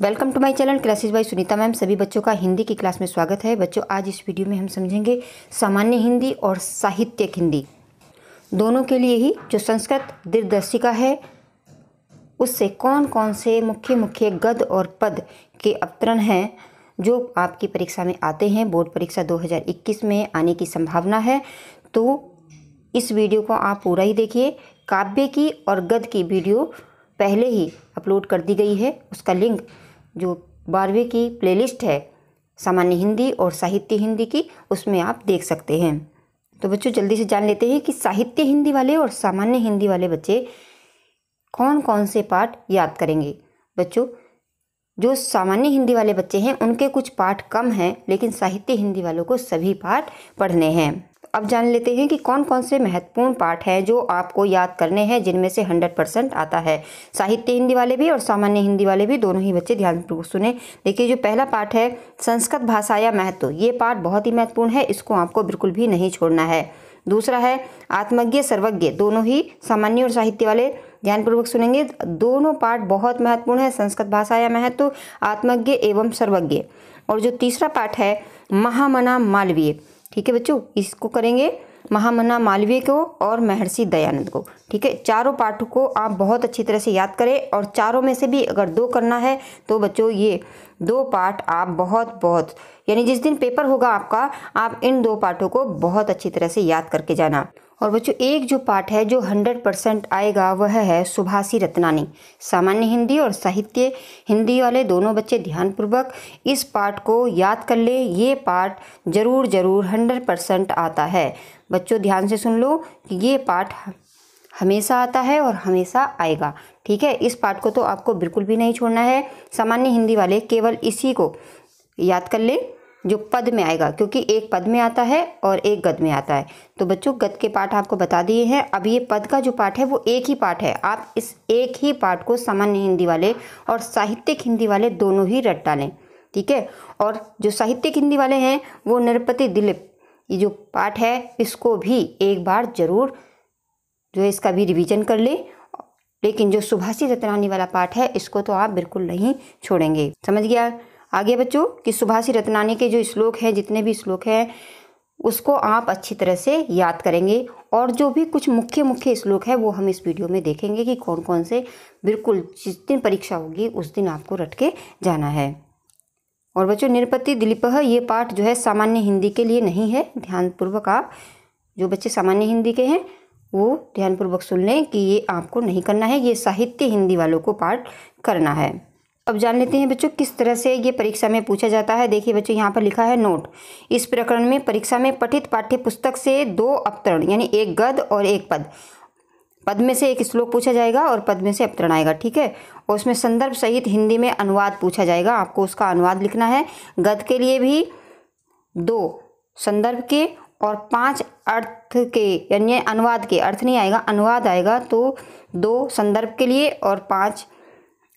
Welcome to my channel classes by Sunita ma'am. सभी बच्चों का हिंदी की क्लास में स्वागत है। बच्चों, आज इस वीडियो में हम समझेंगे सामान्य हिंदी और साहित्यिक हिंदी दोनों के लिए ही जो संस्कृत दिनदर्शिका है उससे कौन कौन से मुख्य मुख्य गद्य और पद के अवतरण हैं जो आपकी परीक्षा में आते हैं। बोर्ड परीक्षा 2021 में आने की संभावना है, तो इस वीडियो को आप पूरा ही देखिए। काव्य की और गद्य की वीडियो पहले ही अपलोड कर दी गई है। उसका लिंक जो 12वीं की प्लेलिस्ट है सामान्य हिंदी और साहित्य हिंदी की, उसमें आप देख सकते हैं। तो बच्चों, जल्दी से जान लेते हैं कि साहित्य हिंदी वाले और सामान्य हिंदी वाले बच्चे कौन कौन से पाठ याद करेंगे। बच्चों, जो सामान्य हिंदी वाले बच्चे हैं उनके कुछ पाठ कम हैं, लेकिन साहित्य हिंदी वालों को सभी पाठ पढ़ने हैं। अब जान लेते हैं कि कौन कौन से महत्वपूर्ण पाठ हैं जो आपको याद करने हैं, जिनमें से 100% आता है। साहित्य हिंदी वाले भी और सामान्य हिंदी वाले भी, दोनों ही बच्चे ध्यानपूर्वक सुने। देखिए, जो पहला पाठ है संस्कृत भाषा या महत्व, ये पाठ बहुत ही महत्वपूर्ण है, इसको आपको बिल्कुल भी नहीं छोड़ना है। दूसरा है आत्मज्ञ सर्वज्ञ, दोनों ही सामान्य और साहित्य वाले ध्यानपूर्वक सुनेंगे। दोनों पाठ बहुत महत्वपूर्ण है, संस्कृत भाषा या महत्व, आत्मज्ञ एवं सर्वज्ञ। और जो तीसरा पाठ है महामना मालवीय, ठीक है बच्चों, इसको करेंगे महामना मालवीय को और महर्षि दयानंद को। ठीक है, चारों पाठों को आप बहुत अच्छी तरह से याद करें, और चारों में से भी अगर 2 करना है तो बच्चों ये 2 पाठ आप बहुत यानी जिस दिन पेपर होगा आपका, आप इन 2 पाठों को बहुत अच्छी तरह से याद करके जाना। और बच्चों, एक जो पाठ है जो 100% आएगा वह है सुभाषी रत्नानी। सामान्य हिंदी और साहित्य हिंदी वाले दोनों बच्चे ध्यानपूर्वक इस पाठ को याद कर ले। ये पाठ जरूर 100% आता है। बच्चों, ध्यान से सुन लो कि ये पाठ हमेशा आता है और हमेशा आएगा। ठीक है, इस पाठ को तो आपको बिल्कुल भी नहीं छोड़ना है। सामान्य हिंदी वाले केवल इसी को याद कर ले जो पद में आएगा, क्योंकि एक पद में आता है और एक गद्य में आता है। तो बच्चों, गद्य के पाठ आपको बता दिए हैं। अब ये पद का जो पाठ है वो एक ही पाठ है। आप इस एक ही पाठ को सामान्य हिंदी वाले और साहित्यिक हिंदी वाले दोनों ही रट डालें। ठीक है, और जो साहित्यिक हिंदी वाले हैं वो नृपति दिलीप, ये जो पाठ है इसको भी एक बार जरूर जो है इसका भी रिवीजन कर ले। लेकिन जो सुभाषी रत्नानी वाला पाठ है इसको तो आप बिल्कुल नहीं छोड़ेंगे। समझ गया आगे बच्चों कि सुभाषी रत्नानी के जो श्लोक हैं, जितने भी श्लोक हैं, उसको आप अच्छी तरह से याद करेंगे। और जो भी कुछ मुख्य मुख्य श्लोक है वो हम इस वीडियो में देखेंगे कि कौन कौन से बिल्कुल जिस दिन परीक्षा होगी उस दिन आपको रट के जाना है। और बच्चों, नृपति दिलीप, ये पाठ जो है सामान्य हिंदी के लिए नहीं है। ध्यानपूर्वक आप जो बच्चे सामान्य हिंदी के हैं वो ध्यानपूर्वक सुन लें कि ये आपको नहीं करना है, ये साहित्य हिंदी वालों को पाठ करना है। अब जान लेते हैं बच्चों किस तरह से ये परीक्षा में पूछा जाता है। देखिए बच्चों, यहाँ पर लिखा है नोट। इस प्रकरण में परीक्षा में पठित पाठ्य पुस्तक से 2 अवतरण यानी एक गद्य और एक पद, पद में से एक श्लोक पूछा जाएगा और पद में से अवतरण आएगा। ठीक है, और उसमें संदर्भ सहित हिंदी में अनुवाद पूछा जाएगा। आपको उसका अनुवाद लिखना है। गद्य के लिए भी 2 संदर्भ के और 5 अर्थ के, यानी अनुवाद के, अर्थ नहीं आएगा, अनुवाद आएगा। तो 2 संदर्भ के लिए और 5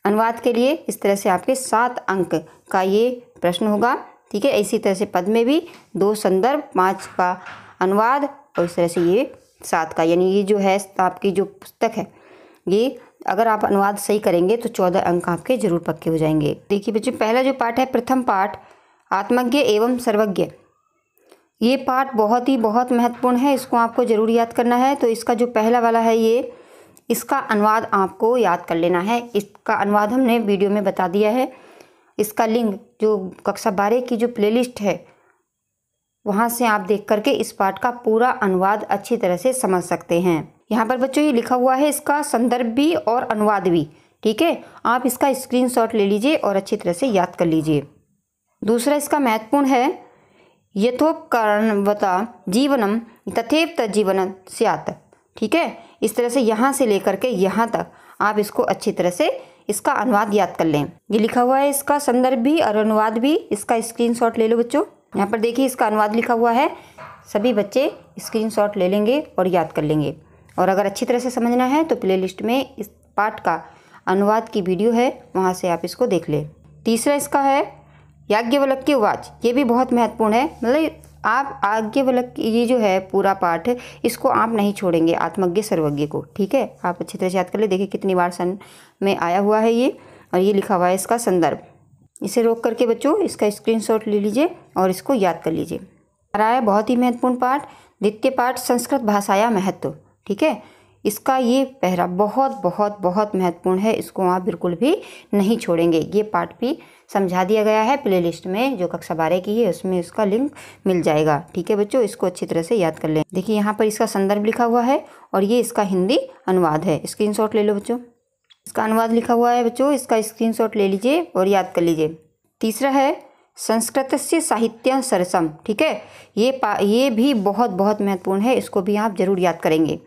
अनुवाद के लिए। इस तरह से आपके 7 अंक का ये प्रश्न होगा। ठीक है, इसी तरह से पद में भी 2 संदर्भ, 5 का अनुवाद, और इस तरह से ये 7 का, यानी ये जो है आपकी जो पुस्तक है, ये अगर आप अनुवाद सही करेंगे तो 14 अंक आपके जरूर पक्के हो जाएंगे। देखिए बच्चों, पहला जो पाठ है, प्रथम पाठ आत्मज्ञ एवं सर्वज्ञ, ये पाठ बहुत महत्वपूर्ण है, इसको आपको जरूर याद करना है। तो इसका जो पहला वाला है ये, इसका अनुवाद आपको याद कर लेना है। इसका अनुवाद हमने वीडियो में बता दिया है। इसका लिंक जो कक्षा 12 की जो प्लेलिस्ट है वहाँ से आप देख करके इस पाठ का पूरा अनुवाद अच्छी तरह से समझ सकते हैं। यहाँ पर बच्चों ये लिखा हुआ है इसका संदर्भ भी और अनुवाद भी। ठीक है, आप इसका स्क्रीनशॉट ले लीजिए और अच्छी तरह से याद कर लीजिए। दूसरा इसका महत्वपूर्ण है यथोपकरणवता जीवनम तथैव तज्जीवनं स्यात्। ठीक है, इस तरह से यहाँ से लेकर के यहाँ तक आप इसको अच्छी तरह से इसका अनुवाद याद कर लें। ये लिखा हुआ है इसका संदर्भ भी और अनुवाद भी। इसका स्क्रीनशॉट ले लो बच्चों। यहाँ पर देखिए इसका अनुवाद लिखा हुआ है। सभी बच्चे स्क्रीनशॉट ले लेंगे और याद कर लेंगे। और अगर अच्छी तरह से समझना है तो प्लेलिस्ट में इस पाठ का अनुवाद की वीडियो है, वहाँ से आप इसको देख लें। तीसरा इसका है याज्ञवल्क्य उवाच, ये भी बहुत महत्वपूर्ण है। मतलब आप याज्ञवल्क्य ये जो है पूरा पाठ, इसको आप नहीं छोड़ेंगे, आत्मज्ञ सर्वज्ञ को। ठीक है, आप अच्छी तरह से याद कर ले। देखिए कितनी बार सन में आया हुआ है ये, और ये लिखा हुआ है इसका संदर्भ। इसे रोक करके बच्चों इसका स्क्रीनशॉट ले लीजिए और इसको याद कर लीजिए। आ रहा है बहुत ही महत्वपूर्ण पाठ, द्वितीय पाठ संस्कृत भाषाया महत्व। ठीक है, इसका ये पहरा बहुत बहुत बहुत महत्वपूर्ण है, इसको आप बिल्कुल भी नहीं छोड़ेंगे। ये पाठ भी समझा दिया गया है प्लेलिस्ट में, जो कक्षा 12 की है उसमें इसका लिंक मिल जाएगा। ठीक है बच्चों, इसको अच्छी तरह से याद कर लें। देखिए यहाँ पर इसका संदर्भ लिखा हुआ है और ये इसका हिंदी अनुवाद है। स्क्रीनशॉट ले लो बच्चों, इसका अनुवाद लिखा हुआ है बच्चों, इसका स्क्रीनशॉट ले लीजिए और याद कर लीजिए। तीसरा है संस्कृतस्य साहित्य सरसम। ठीक है, ये भी बहुत बहुत महत्वपूर्ण है, इसको भी आप जरूर याद करेंगे।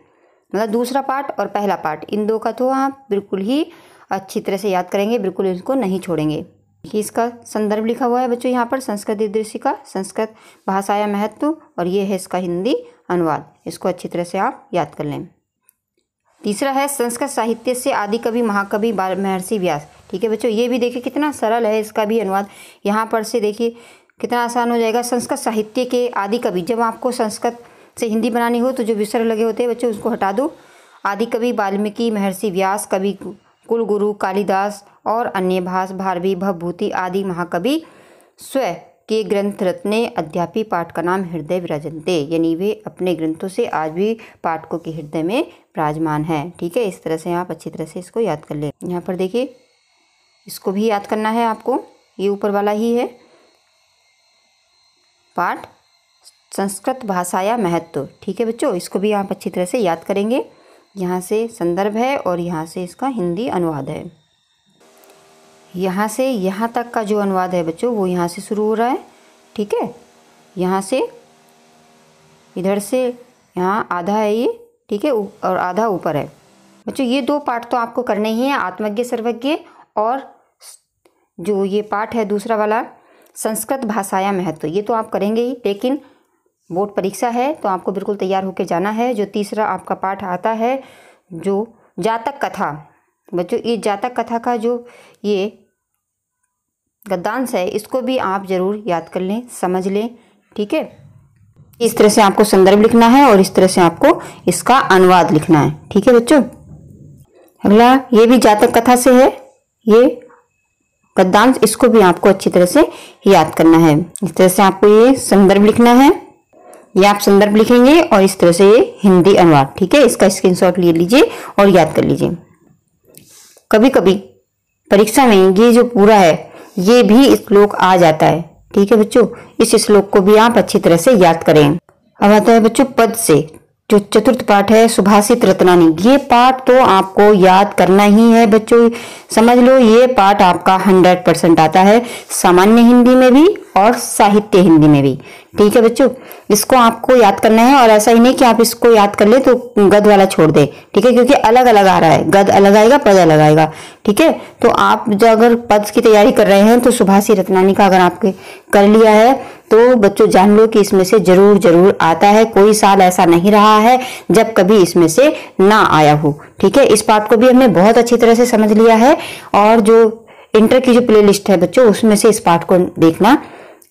मतलब दूसरा पाठ और पहला पाठ, इन दो का तो आप बिल्कुल ही अच्छी तरह से याद करेंगे, बिल्कुल इसको नहीं छोड़ेंगे। इसका संदर्भ लिखा हुआ है बच्चों यहाँ पर, संस्कृत दिग्दर्शिका संस्कृत भाषाया महत्व, और ये है इसका हिंदी अनुवाद। इसको अच्छी तरह से आप याद कर लें। तीसरा है संस्कृत साहित्य से आदि कवि महाकवि महर्षि व्यास। ठीक है बच्चों, ये भी देखिए कितना सरल है इसका भी अनुवाद। यहाँ पर से देखिए कितना आसान हो जाएगा। संस्कृत साहित्य के आदि कवि, जब आपको संस्कृत से हिंदी बनानी हो तो जो विसर्ग लगे होते हैं बच्चों उसको हटा दो। आदि कवि वाल्मीकि, महर्षि व्यास, कवि कुलगुरु कालिदास और अन्य भास भारवी भवभूति आदि महाकवि स्वयं के ग्रंथ रत्ने अद्यापि पाठ का नाम हृदय विराजन्ते, यानी वे अपने ग्रंथों से आज भी पाठकों के हृदय में विराजमान है। ठीक है, इस तरह से आप अच्छी तरह से इसको याद कर ले। यहाँ पर देखिए इसको भी याद करना है आपको, ये ऊपर वाला ही है पाठ संस्कृत भाषाया महत्व। ठीक है बच्चों, इसको भी आप अच्छी तरह से याद करेंगे। यहाँ से संदर्भ है और यहाँ से इसका हिंदी अनुवाद है। यहाँ से यहाँ तक का जो अनुवाद है बच्चों वो यहाँ से शुरू हो रहा है। ठीक है, यहाँ से इधर से यहाँ आधा है ये, ठीक है, और आधा ऊपर है बच्चों। ये दो पाठ तो आपको करने ही हैं, आत्मज्ञ सर्वज्ञ, और जो ये पाठ है दूसरा वाला संस्कृत भाषाया महत्व, ये तो आप करेंगे ही, लेकिन बोर्ड परीक्षा है तो आपको बिल्कुल तैयार होकर जाना है। जो तीसरा आपका पाठ आता है जो जातक कथा बच्चों, ये जातक कथा का जो ये गद्यांश है इसको भी आप जरूर याद कर लें, समझ लें। ठीक है, इस तरह से आपको संदर्भ लिखना है और इस तरह से आपको इसका अनुवाद लिखना है। ठीक है बच्चों, अगला ये भी जातक कथा से है ये गद्यांश, इसको भी आपको अच्छी तरह से याद करना है। इस तरह से आपको ये संदर्भ लिखना है, ये आप संदर्भ लिखेंगे और इस तरह से ये हिंदी अनुवाद। ठीक है, इसका स्क्रीनशॉट ले लीजिए और याद कर लीजिए। कभी कभी परीक्षा में ये जो पूरा है ये भी श्लोक आ जाता है। ठीक है बच्चों, इस श्लोक को भी आप अच्छी तरह से याद करें। अब आता है बच्चों पद से, जो चतुर्थ पाठ है सुभाषित रत्नानी। ये पाठ तो आपको याद करना ही है बच्चों, समझ लो ये पाठ आपका 100% आता है, सामान्य हिंदी में भी और साहित्य हिंदी में भी। ठीक है बच्चों, इसको आपको याद करना है और ऐसा ही नहीं कि आप इसको याद कर ले तो गद वाला छोड़ दे। ठीक है, क्योंकि अलग अलग आ रहा है, गद अलग आएगा, पद अलग आएगा। ठीक है, तो आप जो अगर पद की तैयारी कर रहे हैं तो सुभाषित रत्नानी का अगर आपके कर लिया है तो बच्चों जान लो कि इसमें से जरूर जरूर आता है। कोई साल ऐसा नहीं रहा है जब कभी इसमें से ना आया हो। ठीक है, इस पाठ को भी हमने बहुत अच्छी तरह से समझ लिया है और जो इंटर की जो प्लेलिस्ट है बच्चों उसमें से इस पाठ को देखना,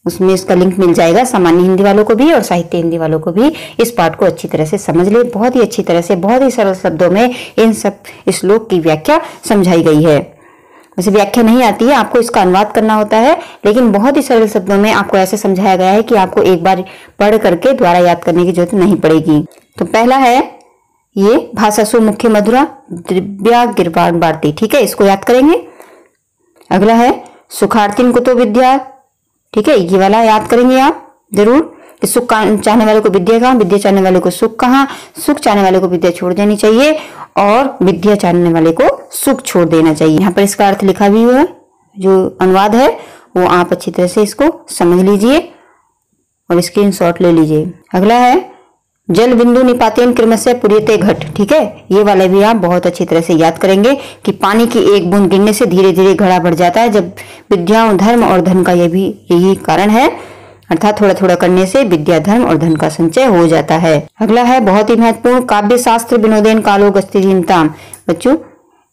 उसमें इसका लिंक मिल जाएगा। सामान्य हिंदी वालों को भी और साहित्य हिंदी वालों को भी इस पाठ को अच्छी तरह से समझ ले। बहुत ही अच्छी तरह से, बहुत ही सरल शब्दों में इन सब श्लोक की व्याख्या समझाई गई है। वैसे व्याख्या नहीं आती है, आपको इसका अनुवाद करना होता है, लेकिन बहुत ही सरल शब्दों में आपको ऐसे समझाया गया है कि आपको एक बार पढ़ करके दोबारा याद करने की जरूरत नहीं पड़ेगी। तो पहला है ये भाषासु मुख्य मधुरा दिव्या गिरवाण भारती। ठीक है, इसको याद करेंगे। अगला है सुखार्थिन कुतो विद्या। ठीक है, ये वाला याद करेंगे आप जरूर। सुख चाहने वाले को विद्या कहाँ, विद्या चाहने वाले को सुख कहाँ, सुख चाहने वाले को विद्या छोड़ देनी चाहिए और विद्या चाहने वाले को सुख छोड़ देना चाहिए। यहाँ पर इसका अर्थ लिखा भी हुआ है, जो अनुवाद है वो आप अच्छी तरह से इसको समझ लीजिए और स्क्रीनशॉट ले लीजिए। अगला है जल बिंदु निपातेन क्रमशः पूर्यते घट। ठीक है, ये वाले भी आप बहुत अच्छी तरह से याद करेंगे कि पानी की एक बूंद गिरने से धीरे धीरे घड़ा बढ़ जाता है। जब विद्या धर्म और धन का ये भी यही कारण है, अर्थात थोड़ा थोड़ा करने से विद्या धर्म और धन का संचय हो जाता है। अगला है बहुत ही महत्वपूर्ण काव्य शास्त्र विनोदेन कालो गस्तिहीनताम। बच्चों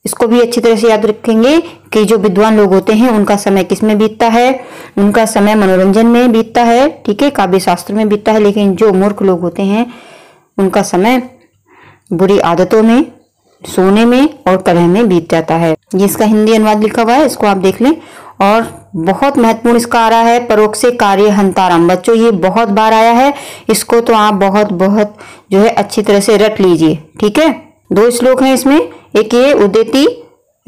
इसको भी अच्छी तरह से याद रखेंगे कि जो विद्वान लोग होते हैं उनका समय किस में बीतता है, उनका समय मनोरंजन में बीतता है। ठीक है, काव्य शास्त्र में बीतता है, लेकिन जो मूर्ख लोग होते हैं उनका समय बुरी आदतों में, सोने में और कलह में बीत जाता है। ये इसका हिंदी अनुवाद लिखा हुआ है, इसको आप देख लें। और बहुत महत्वपूर्ण इसका आ रहा है परोक्षे कार्य हंताराम। बच्चों ये बहुत बार आया है, इसको तो आप बहुत बहुत जो है अच्छी तरह से रट लीजिए। ठीक है, 2 श्लोक हैं इसमें। एक ये उदेति,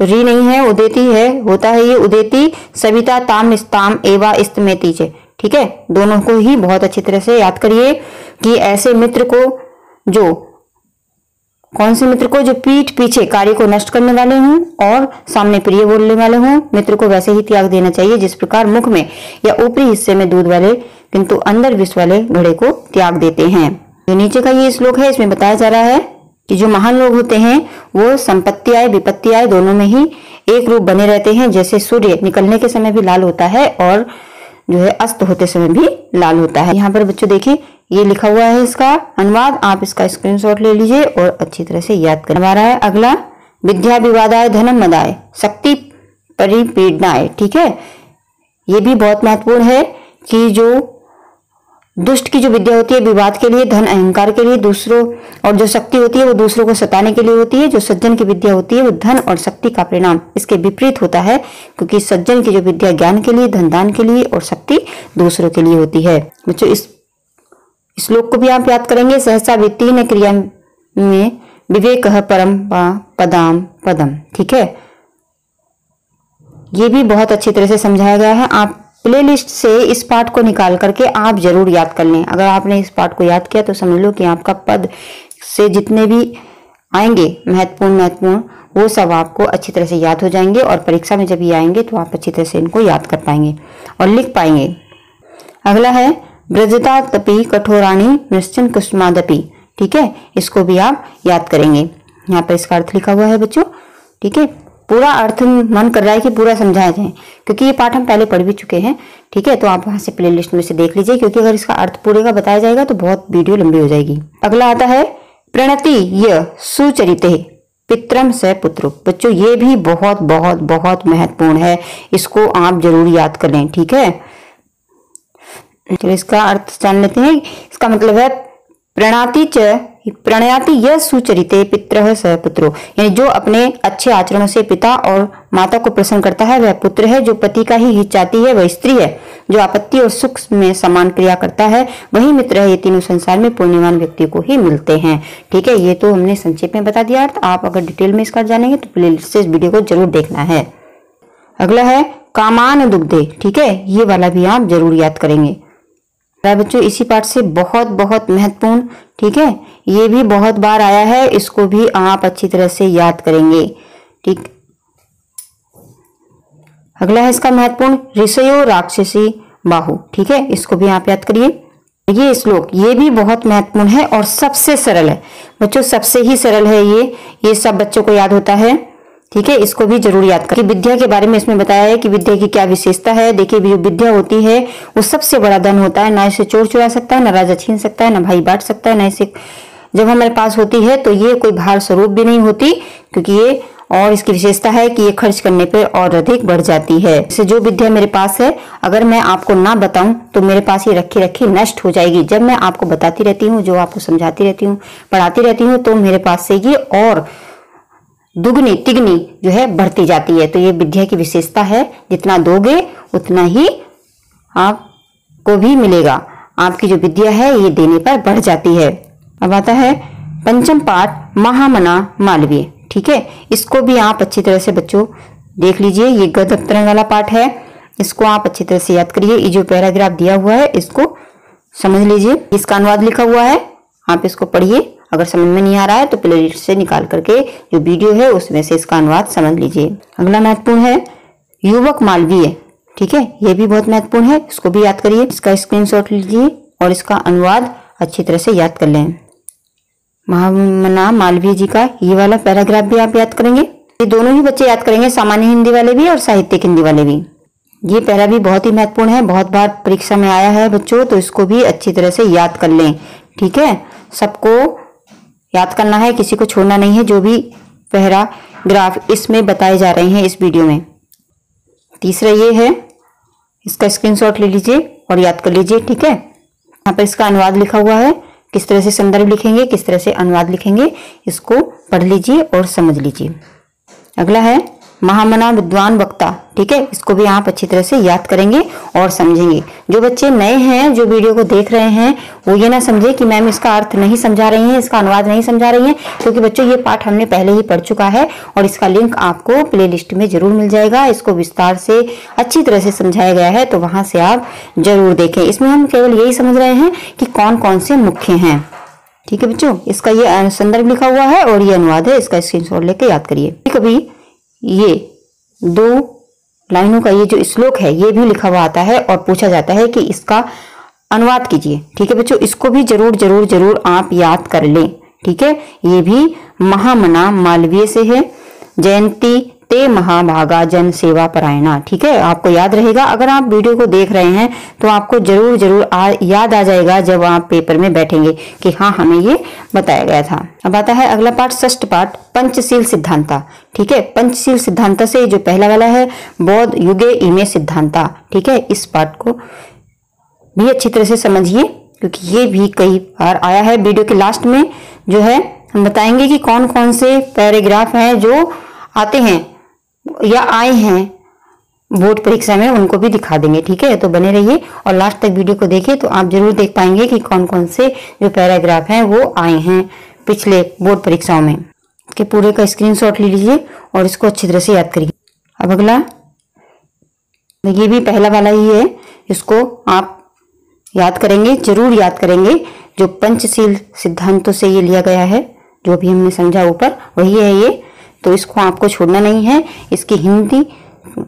री नहीं है, उदेति है, होता है ये उदेति सविता ताम निस्ताम एवा इस्तमेति चे। ठीक है, दोनों को ही बहुत अच्छी तरह से याद करिए कि ऐसे मित्र को जो कौन से मित्र को जो पीठ पीछे कार्य को नष्ट करने वाले हों और सामने प्रिय बोलने वाले हों, मित्र को वैसे ही त्याग देना चाहिए जिस प्रकार मुख में या ऊपरी हिस्से में दूध वाले किंतु अंदर विष वाले घड़े को त्याग देते हैं। जो नीचे का ये श्लोक है, इसमें बताया जा रहा है कि जो महान लोग होते हैं वो संपत्ति आए विपत्ति आए दोनों में ही एक रूप बने रहते हैं। जैसे सूर्य निकलने के समय भी लाल होता है और जो है अस्त होते समय भी लाल होता है। यहाँ पर बच्चों देखिए ये लिखा हुआ है इसका अनुवाद, आप इसका स्क्रीनशॉट ले लीजिए और अच्छी तरह से याद करवा रहा है। अगला, विद्या विवादाय धनम मदाय शक्ति परिपीडनाय। ठीक है, ये भी बहुत महत्वपूर्ण है कि जो दुष्ट की जो विद्या होती है विवाद के लिए, धन अहंकार के लिए, दूसरों और जो शक्ति होती है वो दूसरों को सताने के लिए होती है। जो सज्जन की विद्या होती है वो धन और शक्ति का परिणाम इसके विपरीत होता है, क्योंकि सज्जन की जो विद्या ज्ञान के लिए, धन दान के लिए और शक्ति दूसरों के लिए होती है। बच्चों इस श्लोक को भी आप याद करेंगे। सहसा वित्तीन क्रिया में विवेक परम पदाम पदम। ठीक है, ये भी बहुत अच्छी तरह से समझाया गया है। आप प्लेलिस्ट से इस पाठ को निकाल करके आप जरूर याद कर लें। अगर आपने इस पाठ को याद किया तो समझ लो कि आपका पद से जितने भी आएंगे महत्वपूर्ण वो सब आपको अच्छी तरह से याद हो जाएंगे और परीक्षा में जब ये आएंगे तो आप अच्छी तरह से इनको याद कर पाएंगे और लिख पाएंगे। अगला है ब्रजता तपी कठोराणी निश्चन कुष्मादपि। ठीक है, इसको भी आप याद करेंगे। यहाँ पर इसका अर्थ लिखा हुआ है बच्चों। ठीक है, पूरा अर्थ मन कर रहा है कि पूरा समझाया जाए, क्योंकि ये पाठ हम पहले पढ़ भी चुके हैं। ठीक है, तो आप वहां से प्लेलिस्ट में से देख लीजिए, क्योंकि अगर इसका अर्थ पूरे का बताया जाएगा तो बहुत वीडियो लंबी हो जाएगी। अगला आता है प्रणति य सुचरिते पित्रम स पुत्रो। बच्चों ये भी बहुत बहुत बहुत महत्वपूर्ण है, इसको आप जरूर याद कर लें। ठीक है, चलो इसका अर्थ जान लेते हैं। इसका मतलब है प्रणयाति यह सुचरिते पित्रः स पुत्रो, यानी जो अपने अच्छे आचरणों से पिता और माता को प्रसन्न करता है वह पुत्र है। जो पति का ही हित चाहती है वह स्त्री है। जो आपत्ति और सुख में समान क्रिया करता है वही मित्र है। ये तीनों संसार में पुण्यवान व्यक्ति को ही मिलते हैं। ठीक है, ये तो हमने संक्षेप में बता दिया अर्थ। आप अगर डिटेल में इसका जानेंगे तो प्लेलिस्ट से इस वीडियो को जरूर देखना है। अगला है कामान दुग्धे। ठीक है, ये वाला भी आप जरूर याद करेंगे बच्चों, इसी पाठ से बहुत बहुत महत्वपूर्ण। ठीक है, ये भी बहुत बार आया है, इसको भी आप अच्छी तरह से याद करेंगे। ठीक, अगला है इसका महत्वपूर्ण ऋषयो राक्षसी बाहु। ठीक है, इसको भी आप याद करिए। ये श्लोक ये भी बहुत महत्वपूर्ण है और सबसे सरल है बच्चों, सबसे ही सरल है ये सब बच्चों को याद होता है। ठीक है, इसको भी जरूर याद करें। विद्या के बारे में इसमें बताया है कि विद्या की क्या विशेषता है। देखिए जो विद्या होती है वो सबसे बड़ा धन होता है। ना इसे चोर चुरा सकता है, ना राजा छीन सकता है, ना भाई बांट सकता है, ना इसे जब हमारे पास होती है तो ये कोई भार स्वरूप भी नहीं होती, क्योंकि ये और इसकी विशेषता है कि ये खर्च करने पर और अधिक बढ़ जाती है। इससे जो विद्या मेरे पास है अगर मैं आपको ना बताऊं तो मेरे पास ये रखी रखी नष्ट हो जाएगी। जब मैं आपको बताती रहती हूँ, जो आपको समझाती रहती हूँ, पढ़ाती रहती हूँ, तो मेरे पास से ये और दुगनी तिगनी जो है बढ़ती जाती है। तो ये विद्या की विशेषता है, जितना दोगे उतना ही आपको भी मिलेगा। आपकी जो विद्या है ये देने पर बढ़ जाती है। अब आता है पंचम पाठ महामना मालवीय। ठीक है, इसको भी आप अच्छी तरह से बच्चों देख लीजिए। ये गद्य अवतरण वाला पाठ है, इसको आप अच्छी तरह से याद करिए। ये जो पैराग्राफ दिया हुआ है इसको समझ लीजिए। इसका अनुवाद लिखा हुआ है, आप इसको पढ़िए। अगर समझ में नहीं आ रहा है तो प्लेलिस्ट से निकाल करके जो वीडियो है उसमें से इसका अनुवाद समझ लीजिए। अगला महत्वपूर्ण है युवक मालवीय। ठीक है, यह भी बहुत महत्वपूर्ण है, इसको भी याद करिए। इसका स्क्रीनशॉट लीजिए और इसका अनुवाद अच्छी तरह से याद कर लें। महामना मालवीय जी का ये वाला पैराग्राफ भी आप याद करेंगे। ये दोनों ही बच्चे याद करेंगे, सामान्य हिंदी वाले भी और साहित्यिक हिंदी वाले भी। ये पैरा भी बहुत ही महत्वपूर्ण है, बहुत बार परीक्षा में आया है बच्चों, तो इसको भी अच्छी तरह से याद कर लें। ठीक है, सबको याद करना है, किसी को छोड़ना नहीं है। जो भी पैराग्राफ इसमें बताए जा रहे हैं इस वीडियो में। तीसरा ये है, इसका स्क्रीनशॉट ले लीजिए और याद कर लीजिए। ठीक है, यहाँ पर इसका अनुवाद लिखा हुआ है, किस तरह से संदर्भ लिखेंगे, किस तरह से अनुवाद लिखेंगे, इसको पढ़ लीजिए और समझ लीजिए। अगला है महामना विद्वान वक्ता। ठीक है, इसको भी आप अच्छी तरह से याद करेंगे और समझेंगे। जो बच्चे नए हैं, जो वीडियो को देख रहे हैं, वो ये ना समझे कि मैम इसका अर्थ नहीं समझा रही हैं, इसका अनुवाद नहीं समझा रही हैं, क्योंकि बच्चों ये पाठ हमने पहले ही पढ़ चुका है और इसका लिंक आपको प्लेलिस्ट में जरूर मिल जाएगा। इसको विस्तार से अच्छी तरह से समझाया गया है, तो वहां से आप जरूर देखें। इसमें हम केवल यही समझ रहे हैं कि कौन कौन से मुख्य हैं। ठीक है बच्चों, इसका ये संदर्भ लिखा हुआ है और ये अनुवाद है, इसका स्क्रीनशॉट लेके याद करिए। कभी ये 2 लाइनों का ये जो श्लोक है ये भी लिखा हुआ आता है और पूछा जाता है कि इसका अनुवाद कीजिए। ठीक है बच्चों, इसको भी जरूर जरूर जरूर आप याद कर लें। ठीक है, ये भी महामना मालवीय से है। जयंती ते महाभागा जन सेवा परायणा। ठीक है, आपको याद रहेगा। अगर आप वीडियो को देख रहे हैं तो आपको जरूर जरूर याद आ जाएगा जब आप पेपर में बैठेंगे कि हाँ हमें ये बताया गया था। अब आता है अगला पाठ, षष्ठ पाठ, पंचशील सिद्धांता। ठीक है, पंचशील सिद्धांता से जो पहला वाला है, बौद्ध युगे इमे सिद्धांता। ठीक है, इस पाठ को भी अच्छी तरह से समझिए क्योंकि ये भी कई बार आया है। वीडियो के लास्ट में जो है हम बताएंगे कि कौन कौन से पैराग्राफ हैं जो आते हैं या आए हैं बोर्ड परीक्षा में, उनको भी दिखा देंगे। ठीक है, तो बने रहिए और लास्ट तक वीडियो को देखिए तो आप जरूर देख पाएंगे कि कौन कौन से जो पैराग्राफ हैं वो आए हैं पिछले बोर्ड परीक्षाओं में। के पूरे का स्क्रीनशॉट ले लीजिए और इसको अच्छी तरह से याद करिए। अब अगला, ये भी पहला वाला ही है, इसको आप याद करेंगे, जरूर याद करेंगे। जो पंचशील सिद्धांतों से ये लिया गया है, जो भी हमने समझा ऊपर वही है ये, तो इसको आपको छोड़ना नहीं है। इसकी हिंदी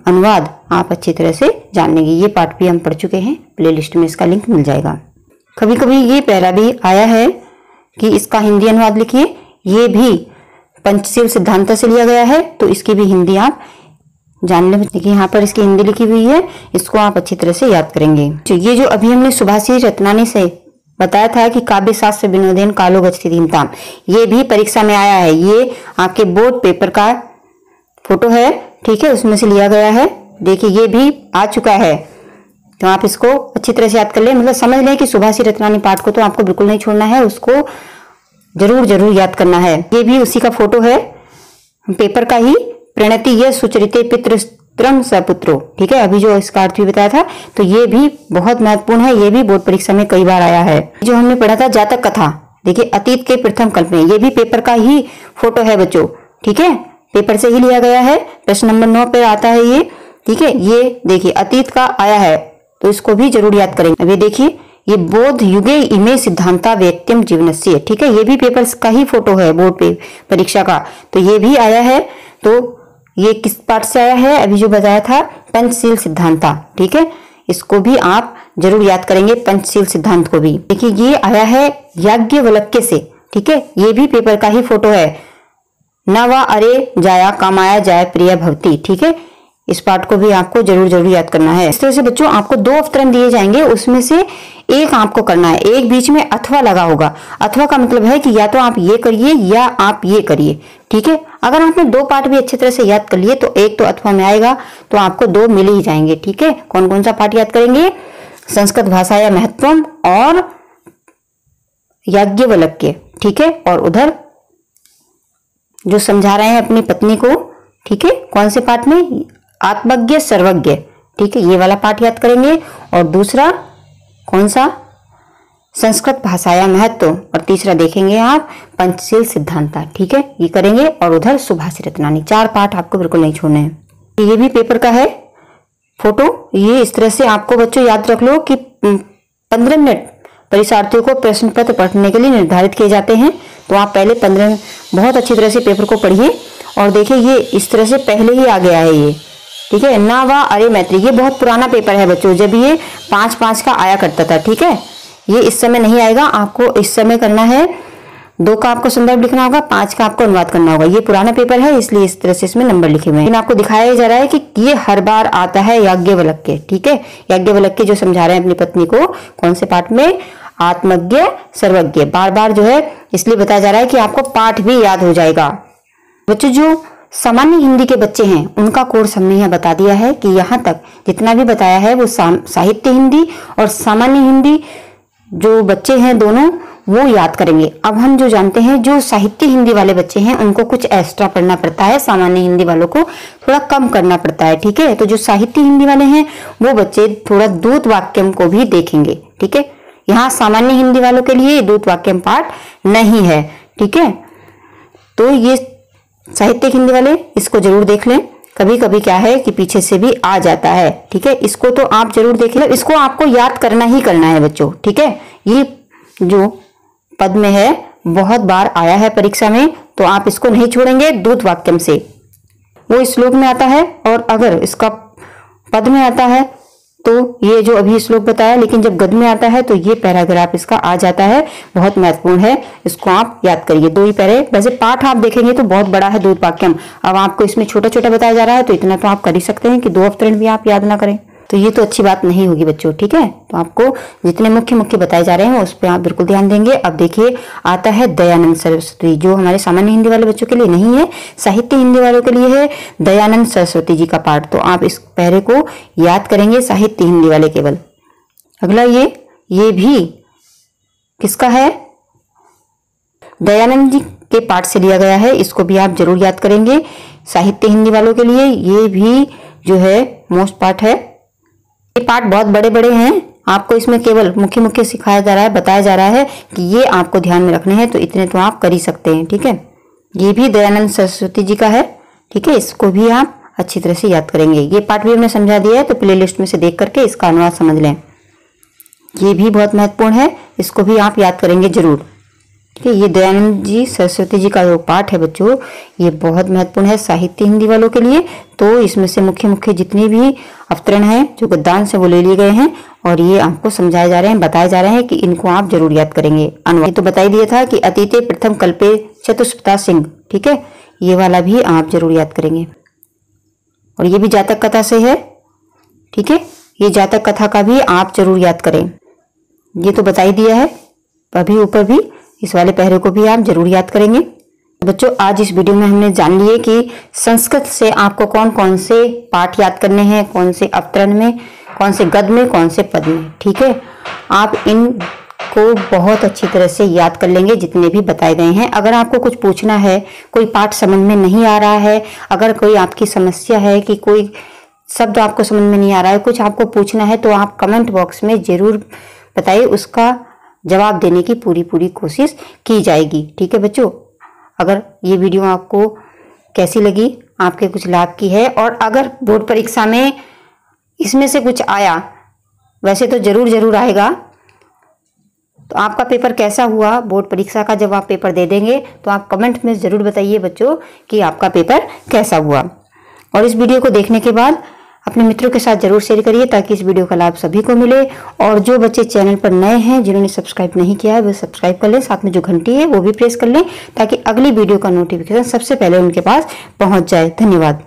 अनुवाद आप अच्छी तरह से जान लेंगे। ये पाठ भी हम पढ़ चुके हैं, प्लेलिस्ट में इसका लिंक मिल जाएगा। कभी कभी ये पैरा भी आया है कि इसका हिंदी अनुवाद लिखिए, ये भी पंचशील सिद्धांत से लिया गया है, तो इसकी भी हिंदी आप जान लें। देखिए यहाँ पर इसकी हिंदी लिखी हुई है, इसको आप अच्छी तरह से याद करेंगे। तो ये जो अभी हमने सुभाषी रत्नानी से बताया था कि काव्य शास्त्र विनोदेन कालो गच्छति धीमताम, ये भी परीक्षा में आया है। ये आपके बोर्ड पेपर का फोटो है। ठीक है, उसमें से लिया गया है। देखिए ये भी आ चुका है, तो आप इसको अच्छी तरह से याद कर लें। मतलब समझ लें कि सुभाषी रत्नानी पाठ को तो आपको बिल्कुल नहीं छोड़ना है, उसको जरूर जरूर याद करना है। ये भी उसी का फोटो है, पेपर का ही। प्रणति ये सुचरिते पितृत्रम सपुत्रो। ठीक है, अभी जो इसका अर्थ भी बताया था, तो ये भी बहुत महत्वपूर्ण है। ये भी बोर्ड परीक्षा में कई बार आया है। जो हमने पढ़ा था जातक कथा, देखिए अतीत के प्रथम कल्प में, ये भी पेपर का ही फोटो है बच्चों। ठीक है, पेपर से ही लिया गया है, प्रश्न नंबर 9 पे आता है ये। ठीक है, ये देखिए अतीत का आया है, तो इसको भी जरूर याद करेंगे। अब ये देखिए, ये बौद्ध युगे इमे सिद्धांता व्यक्तिम जीवनस्य। ठीक है, ये भी पेपर का ही फोटो है बोर्ड पे परीक्षा का, तो ये भी आया है। तो ये किस पाठ से आया है, अभी जो बताया था, पंचशील सिद्धांता। ठीक है, इसको भी आप जरूर याद करेंगे, पंचशील सिद्धांत को भी। देखिए ये आया है याज्ञवल्क्य से। ठीक है, ये भी पेपर का ही फोटो है। न वा अरे जाया कामाया जाय प्रिय भवती। ठीक है, इस पाठ को भी आपको जरूर जरूर याद करना है। इस तरह से बच्चों आपको 2 अवतरण दिए जाएंगे, उसमें से एक आपको करना है। एक बीच में अथवा लगा होगा। अथवा का मतलब है कि या तो आप ये करिए या आप ये करिए। ठीक है, अगर आपने 2 पाठ भी अच्छी तरह से याद कर लिए तो एक तो अथवा में आएगा, तो आपको 2 मिल ही जाएंगे। ठीक है, कौन कौन सा पाठ याद करेंगे, संस्कृत भाषा या महत्वम और याज्ञवल्क्य। ठीक है, और उधर जो समझा रहे हैं अपनी पत्नी को। ठीक है, कौन से पाठ में, आत्मज्ञ सर्वज्ञ। ठीक है, ये वाला पाठ याद करेंगे। और दूसरा कौन सा, संस्कृत भाषा या महत्व। और तीसरा देखेंगे आप पंचशील सिद्धांता। ठीक है, ये करेंगे। और उधर सुभाषी रत्नानी। 4 पाठ आपको बिल्कुल नहीं छोड़ने हैं। ये भी पेपर का है फोटो। ये इस तरह से आपको बच्चों याद रख लो कि 15 मिनट परीक्षार्थियों को प्रश्न पत्र पढ़ने के लिए निर्धारित किए जाते हैं। तो आप पहले 15 बहुत अच्छी तरह से पेपर को पढ़िए और देखिए ये इस तरह से पहले ही आ गया है ये। ठीक है, ना वा अरे मैत्री, ये बहुत पुराना पेपर है बच्चों, जब ये 5-5 का आया करता था। ठीक है, ये इस समय नहीं आएगा, आपको इस समय करना है। 2 का आपको संदर्भ लिखना होगा, 5 का आपको अनुवाद करना होगा। ये पुराना पेपर है इसलिए इस तरह से इसमें नंबर लिखे हुए हैं। लेकिन आपको दिखाया जा रहा है कि ये हर बार आता है याज्ञवल्क्य। ठीक है, याज्ञवल्क्य जो समझा रहे हैं अपनी पत्नी को, कौन से पाठ में, आत्मज्ञ सर्वज्ञ। बार बार जो है इसलिए बताया जा रहा है कि आपको पाठ भी याद हो जाएगा। बच्चों जो सामान्य हिंदी के बच्चे हैं उनका कोर्स हमने यहाँ बता दिया है कि यहाँ तक जितना भी बताया है वो साहित्य हिंदी और सामान्य हिंदी जो बच्चे हैं दोनों, वो याद करेंगे। अब हम जो जानते हैं, जो साहित्य हिंदी वाले बच्चे हैं उनको कुछ एक्स्ट्रा पढ़ना पड़ता है, सामान्य हिंदी वालों को थोड़ा कम करना पड़ता है। ठीक है, तो जो साहित्य हिंदी वाले हैं वो बच्चे थोड़ा द्रुत वाक्यम को भी देखेंगे। ठीक है, यहाँ सामान्य हिंदी वालों के लिए द्रुत वाक्यम पाठ नहीं है। ठीक है, तो ये साहित्य हिंदी वाले इसको जरूर देख लें। कभी कभी क्या है कि पीछे से भी आ जाता है। ठीक है, इसको तो आप जरूर देख लें, इसको आपको याद करना ही करना है बच्चों। ठीक है, ये जो पद में है बहुत बार आया है परीक्षा में, तो आप इसको नहीं छोड़ेंगे। द्रुत वाक्यम से वो श्लोक में आता है, और अगर इसका पद में आता है तो ये जो अभी श्लोक बताया, लेकिन जब गद्य में आता है तो ये पैराग्राफ इसका आ जाता है। बहुत महत्वपूर्ण है, इसको आप याद करिए। 2 ही पैरे, वैसे पाठ आप देखेंगे तो बहुत बड़ा है द्रुत वाक्यम। अब आपको इसमें छोटा छोटा बताया जा रहा है, तो इतना तो आप कर ही सकते हैं कि 2 अवतरण भी आप याद ना करें, तो ये तो अच्छी बात नहीं होगी बच्चों। ठीक है, तो आपको जितने मुख्य मुख्य बताए जा रहे हैं उस पर आप बिल्कुल ध्यान देंगे। अब देखिए, आता है दयानंद सरस्वती, जो हमारे सामान्य हिंदी वाले बच्चों के लिए नहीं है, साहित्य हिंदी वालों के लिए है दयानंद सरस्वती जी का पाठ। तो आप इस पैरे को याद करेंगे, साहित्य हिंदी वाले केवल। अगला ये भी किसका है? दयानंद जी के पाठ से लिया गया है, इसको भी आप जरूर याद करेंगे। साहित्य हिंदी वालों के लिए ये भी जो है मोस्ट पार्ट है। ये पाठ बहुत बड़े बड़े हैं, आपको इसमें केवल मुख्य मुख्य सिखाया जा रहा है, बताया जा रहा है कि ये आपको ध्यान में रखने हैं, तो इतने तो आप कर ही सकते हैं। ठीक है, ये भी दयानंद सरस्वती जी का है। ठीक है, इसको भी आप अच्छी तरह से याद करेंगे। ये पाठ भी हमने समझा दिया है, तो प्ले लिस्ट में से देख करके इसका अनुवाद समझ लें। ये भी बहुत महत्वपूर्ण है, इसको भी आप याद करेंगे जरूर। ठीक है, ये दयानंद जी सरस्वती जी का जो पाठ है बच्चों, ये बहुत महत्वपूर्ण है साहित्य हिंदी वालों के लिए। तो इसमें से मुख्य मुख्य जितने भी अवतरण हैं जो गद्यांश से वो ले लिए गए हैं, और ये आपको समझाए जा रहे हैं, बताए जा रहे हैं कि इनको आप जरूर याद करेंगे। अनुवाद तो बता ही दिया था कि अतीते प्रथम कल्पे चतुष्पथा सिंह। ठीक है, ये वाला भी आप जरूर याद करेंगे। और ये भी जातक कथा से है। ठीक है, ये जातक कथा का भी आप जरूर याद करें। ये तो बता ही दिया है, अभी ऊपर भी इस वाले पहरे को भी आप जरूर याद करेंगे। बच्चों, आज इस वीडियो में हमने जान लिए कि संस्कृत से आपको कौन कौन से पाठ याद करने हैं, कौन से अवतरण में, कौन से गद्य में, कौन से पद में। ठीक है, आप इनको बहुत अच्छी तरह से याद कर लेंगे जितने भी बताए गए हैं। अगर आपको कुछ पूछना है, कोई पाठ समझ में नहीं आ रहा है, अगर कोई आपकी समस्या है कि कोई शब्द आपको समझ में नहीं आ रहा है, कुछ आपको पूछना है, तो आप कमेंट बॉक्स में जरूर बताइए, उसका जवाब देने की पूरी कोशिश की जाएगी। ठीक है बच्चों, अगर ये वीडियो आपको कैसी लगी, आपके कुछ लाभ की है, और अगर बोर्ड परीक्षा में इसमें से कुछ आया, वैसे तो जरूर आएगा, तो आपका पेपर कैसा हुआ बोर्ड परीक्षा का, जब आप पेपर दे देंगे तो आप कमेंट में जरूर बताइए बच्चों कि आपका पेपर कैसा हुआ। और इस वीडियो को देखने के बाद अपने मित्रों के साथ जरूर शेयर करिए, ताकि इस वीडियो का लाभ सभी को मिले। और जो बच्चे चैनल पर नए हैं, जिन्होंने सब्सक्राइब नहीं किया है, वो सब्सक्राइब कर लें, साथ में जो घंटी है वो भी प्रेस कर लें, ताकि अगली वीडियो का नोटिफिकेशन सबसे पहले उनके पास पहुंच जाए। धन्यवाद।